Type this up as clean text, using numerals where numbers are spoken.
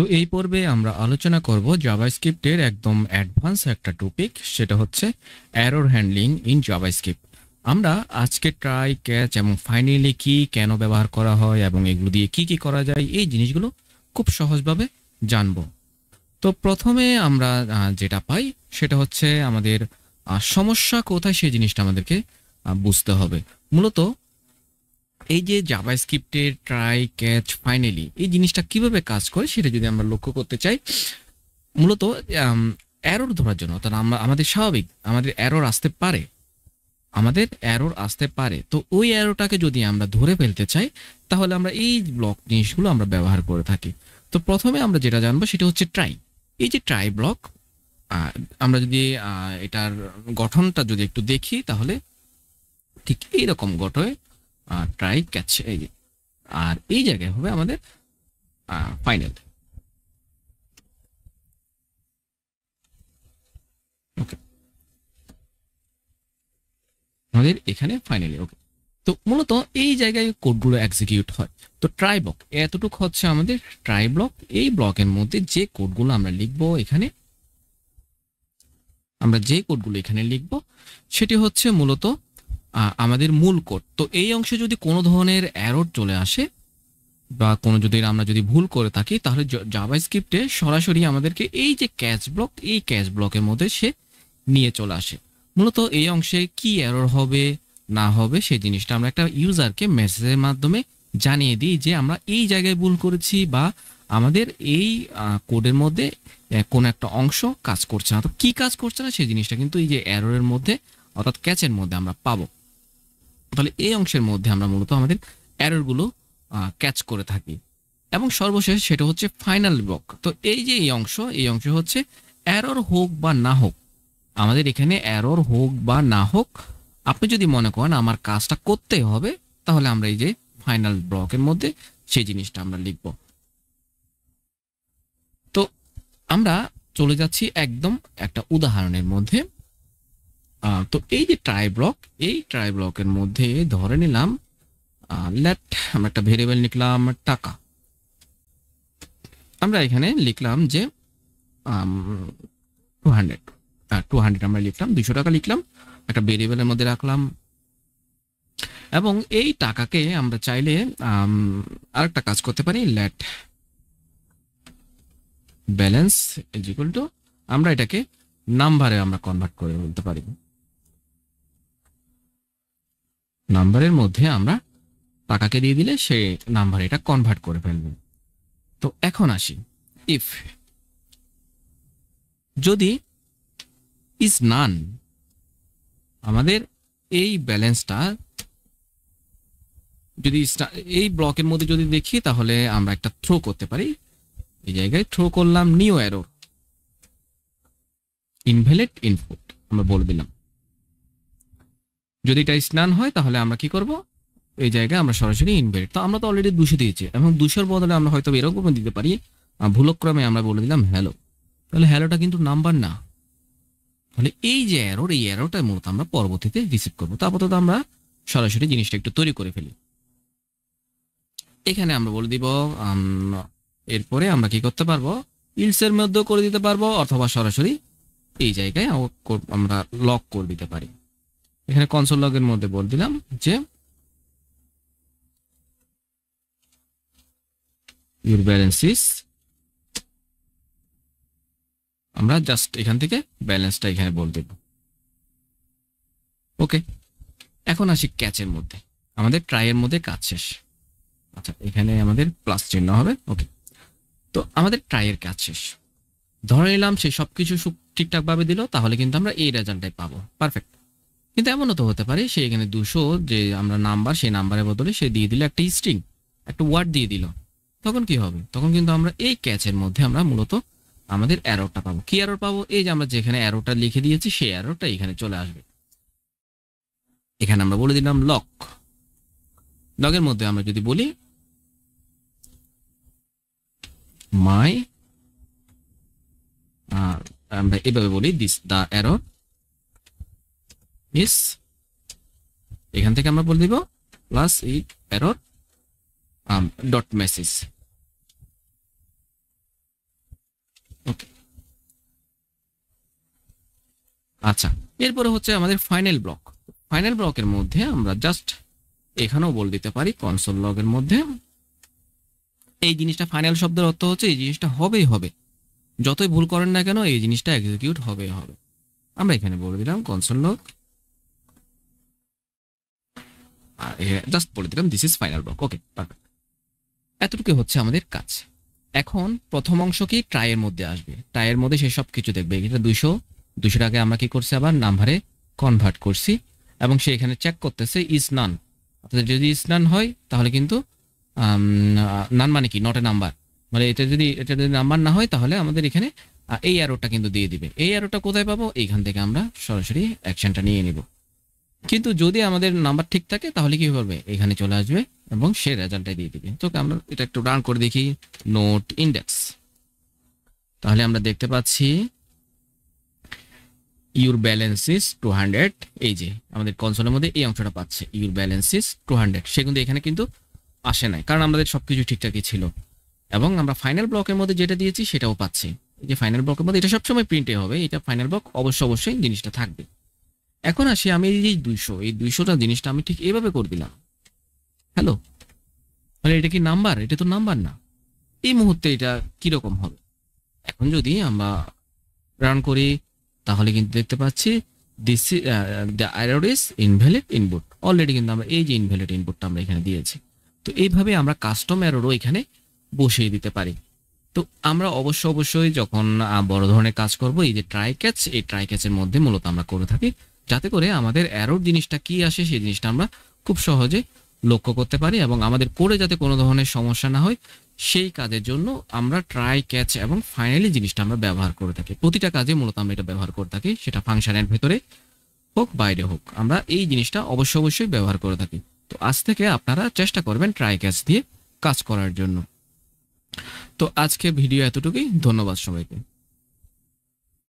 তো এই পর্বে আমরা আলোচনা করব জাভাস্ক্রিপ্টের একদম অ্যাডভান্স একটা টপিক, সেটা হচ্ছে এরর হ্যান্ডলিং ইন জাভাস্ক্রিপ্ট। আমরা আজকে ট্রাই, ক্যাচ এবং ফাইনালি কি কেন ব্যবহার করা হয় এবং এগুলো দিয়ে কি কি করা যায় এই জিনিসগুলো খুব সহজভাবে জানবো। তো প্রথমে আমরা যেটা পাই সেটা হচ্ছে আমাদের সমস্যা কোথায় সেই জিনিসটা আমাদেরকে বুঝতে হবে। মূলত এই যে জাভাস্ক্রিপ্টের ট্রাই, ক্যাচ, ফাইনালি এই জিনিসটা কিভাবে কাজ করে সেটা যদি আমরা লক্ষ্য করতে চাই, মূলত এরর ধরার জন্য, অর্থাৎ আমাদের স্বাভাবিক আমাদের এরর আসতে পারে, তো ওই এররটাকে যদি আমরা ধরে ফেলতে চাই তাহলে আমরা এই ব্লক জিনিসগুলো আমরা ব্যবহার করে থাকি। তো প্রথমে আমরা যেটা জানবো সেটা হচ্ছে ট্রাই। এই যে ট্রাই ব্লক, আমরা যদি এটার গঠনটা যদি একটু দেখি তাহলে ঠিক এইরকম গঠনে ট্রাই, ক্যাচ, এই যে, আর এই জায়গায় হবে আমাদের ফাইনাল। ওকে, আমাদের এখানে ফাইনালি। ওকে, তো মূলত এই জায়গায় কোডগুলো এক্সিকিউট হয়। তো ট্রাই ব্লক এতটুকু হচ্ছে আমাদের ট্রাই ব্লক। এই ব্লকের মধ্যে যে কোডগুলো আমরা লিখবো এখানে, লিখবো সেটি হচ্ছে মূলত আমাদের মূল কোড। তো এই অংশে যদি কোনো ধরনের এরর চলে আসে বা কোনো আমরা যদি ভুল করে থাকি তাহলে জাভাস্ক্রিপ্টে সরাসরি আমাদেরকে এই যে ক্যাচ ব্লক, এই ক্যাচ ব্লকের মধ্যে সে নিয়ে চলে আসে। মূলত এই অংশে কি এরর হবে না হবে সেই জিনিসটা আমরা একটা ইউজারকে মেসেজের মাধ্যমে জানিয়ে দিই যে আমরা এই জায়গায় ভুল করেছি বা আমাদের এই কোডের মধ্যে কোন একটা অংশ কাজ করছে না। তো কি কাজ করছে না সেই জিনিসটা কিন্তু এই যে এররের মধ্যে অর্থাৎ ক্যাচের মধ্যে আমরা পাবো। তাহলে এই অংশের মধ্যে আমরা মূলত আমাদের এররগুলো ক্যাচ করে থাকি। এবং সর্বশেষ সেটা হচ্ছে ফাইনাল ব্লক। তো এই যে এই অংশ হচ্ছে এরর হোক বা না হোক, আমাদের এখানে এরর হোক বা না হোক, আপনি যদি মনে করেন আমার কাজটা করতে হবে তাহলে আমরা এই যে ফাইনাল ব্লকের মধ্যে সেই জিনিসটা আমরা লিখব। তো আমরা চলে যাচ্ছি একদম একটা উদাহরণের মধ্যে। তো এই যে ট্রাই ব্লক, এই ট্রাই ব্লকের মধ্যে ধরে নিলাম লেট আমরা একটা ভেরিয়েবল লিখলাম টাকা। আমরা এখানে লিখলাম যে 200 আমরা লিখলাম, 200 টাকা লিখলাম, একটা ভেরিয়েবলের মধ্যে রাখলাম। এবং এই টাকাকে আমরা চাইলে আরেকটা কাজ করতে পারি, let balance is equal to, আমরা এটাকে নাম্বারে আমরা কনভার্ট করে বলতে পারি। নাম্বারের মধ্যে আমরা টাকাকে দিয়ে দিলে সে নাম্বারে এটা কনভার্ট করে ফেলবে। তো এখন আসি, ইফ যদি ইজ নান, আমাদের এই ব্যালেন্সটা যদি এই ব্লকের মধ্যে যদি দেখি তাহলে আমরা একটা থ্রো করতে পারি। এই জায়গায় থ্রো করলাম নিউ এরর ইনভ্যালিড ইনপুট, আমরা বলে দিলাম। যদি এটা স্নান হয় তাহলে আমরা কি করব, এই জায়গায় আমরা সরাসরি ইনভ্যালিড। তো আমরা তো অলরেডি 200 দিয়েছি এবং 200 বদলে আমরা হয়তো এরকম দিতে পারি, ভুলক্রমে আমরা বলে দিলাম হ্যালো। তাহলে হ্যালোটা কিন্তু নাম্বার না। তাহলে এই যে এরর, এই এররটা মূলত আমরা পরবর্তীতে রিসিভ করবো। তো আপাতত আমরা সরাসরি জিনিসটা একটু তৈরি করে ফেলি। এখানে আমরা বলে দিব, এরপরে আমরা কি করতে পারবো, ইলসের মধ্যেও করে দিতে পারবো অথবা সরাসরি এই জায়গায় আমরা লক করে দিতে পারি। এখানে কনসোল লগের মধ্যে বলে দিলাম যে ইউর ব্যালেন্স ইজ, আমরা জাস্ট এখান থেকে ব্যালেন্সটা এখানে বলে দেব। ওকে, এখন আসি ক্যাচের মধ্যে। আমাদের ট্রাইয়ের মধ্যে কাজ শেষ। আচ্ছা, এখানে আমাদের প্লাস চিহ্ন হবে। ওকে, তো আমাদের ট্রাইয়ের কাজ শেষ। ধরে নিলাম সে সবকিছু ঠিকঠাক ভাবে দিল, তাহলে কিন্তু আমরা এই রেজাল্টটাই পাবো, পারফেক্ট। কিন্তু এমনও তো হতে পারে সে এখানে 200 যে আমরা নাম্বার, সেই নাম্বারের বদলে সে দিয়ে দিল একটা স্ট্রিং, একটা ওয়ার্ড দিয়ে দিল। তখন কি হবে, তখন কিন্তু আমরা এই ক্যাচের মধ্যে আমরা মূলত আমাদের এররটা পাবো। কি এরর পাবো, এই যে আমরা যেখানে এররটা লিখে দিয়েছি সেই এররটা এখানে চলে আসবে। এখানে আমরা বলে দিলাম লক। লগের মধ্যে আমরা যদি বলি মাই, আমরা এভাবে বলি দিস দা এরর ইস, এখান থেকে আমরা বলে দিব প্লাস এই এরর ডট মেসেজ। ওকে, আচ্ছা, এরপরে হচ্ছে আমাদের ফাইনাল ব্লক। ফাইনাল ব্লকের মধ্যে আমরা জাস্ট এখানেও বলে দিতে পারি কনসোল লগের মধ্যে এই জিনিসটা, ফাইনাল শব্দের অর্থ হচ্ছে এই জিনিসটা হবেই হবে, যতই ভুল করেন না কেন এই জিনিসটা এক্সিকিউট হবেই হবে। আমরা এখানে বলে দিলাম কনসোল লগ, আর জাস্ট বলে দিলাম this is final block. Okay, perfect. এতটুকু হচ্ছে আমাদের কাজ। এখন প্রথম অংশ কি ট্রাইয়ের মধ্যে আসবে, ট্রাইয়ের মধ্যে সে সব কিছু দেখবে। এটা 200টাকে আমরা কি করছি, আবার নাম্বারে কনভার্ট করছি, এবং সে এখানে চেক করতেছে ইজ নান। অর্থাৎ যদি ইজ নান হয় তাহলে কিন্তু নান মানে কি, নট এ নাম্বার, মানে এটা যদি নাম্বার না হয় তাহলে আমাদের এখানে এই অ্যারোটা কিন্তু দিয়ে দিবে। এই অ্যারোটা কোথায় পাবো, এইখান থেকে আমরা সরাসরি অ্যাকশনটা নিয়ে নিব। কিন্তু যদি আমাদের নাম্বার ঠিক থাকে তাহলে কি করবে, এখানে চলে আসবে এবং সে রেজাল্টটা দিয়ে দিবে। তো আমরা এটা একটু রান করে দেখি, নোট ইন্ডেক্স। তাহলে আমরা দেখতে পাচ্ছি ইউর ব্যালেন্স ইজ 200। এই যে আমাদের কনসোলের মধ্যে এই অংশটা পাচ্ছে, ইউর ব্যালেন্স ইজ 200। সে কিন্তু এখানে কিন্তু আসে নাই, কারণ আমাদের সবকিছু ঠিকঠাকই ছিল। এবং আমরা ফাইনাল ব্লকের মধ্যে যেটা দিয়েছি সেটাও পাচ্ছি। এই যে ফাইনাল ব্লকের মধ্যে এটা সবসময় প্রিন্টে হবে, এটা ফাইনাল ব্লক অবশ্যই জিনিসটা থাকবে। এখন আসি, আমি এই 200টা জিনিসটা আমি ঠিক এভাবে করে দিলাম। হ্যালো, তাহলে এটা কি নাম্বার? এটা তো নাম্বার না। এই মুহূর্তে এটা কিরকম হবে? এখন যদি আমরা রান করি তাহলে কিন্তু দেখতে পাচ্ছি this the error is invalid input. Already কিন্তু আমরা এই যে ইনভ্যালিড ইনপুটটা আমরা এখানে দিয়েছি। তো এইভাবে আমরা কাস্টম এররও এখানে বসিয়ে দিতে পারি। তো আমরা অবশ্যই যখন বড় ধরনের কাজ করব, এই যে ট্রাই ক্যাচ, এই ট্রাই ক্যাচের মধ্যে মূলত আমরা করে থাকি, যাতে করে আমাদের এরর জিনিসটা কি আসে সেই জিনিসটা আমরা খুব সহজে লক্ষ্য করতে পারি, এবং আমাদের করে যাতে কোনো ধরনের সমস্যা না হয় সেই কাজের জন্য আমরা ট্রাই ক্যাচ এবং ফাইনালি জিনিসটা আমরা ব্যবহার করে থাকি। প্রতিটা কাজে মূলত আমরা এটা ব্যবহার করে থাকি, সেটা ফাংশনের ভেতরে হোক বাইরে হোক, আমরা এই জিনিসটা অবশ্যই ব্যবহার করে থাকি। তো আজ থেকে আপনারা চেষ্টা করবেন ট্রাই ক্যাচ দিয়ে কাজ করার জন্য। তো আজকে ভিডিও এতটুকুই, ধন্যবাদ সবাইকে।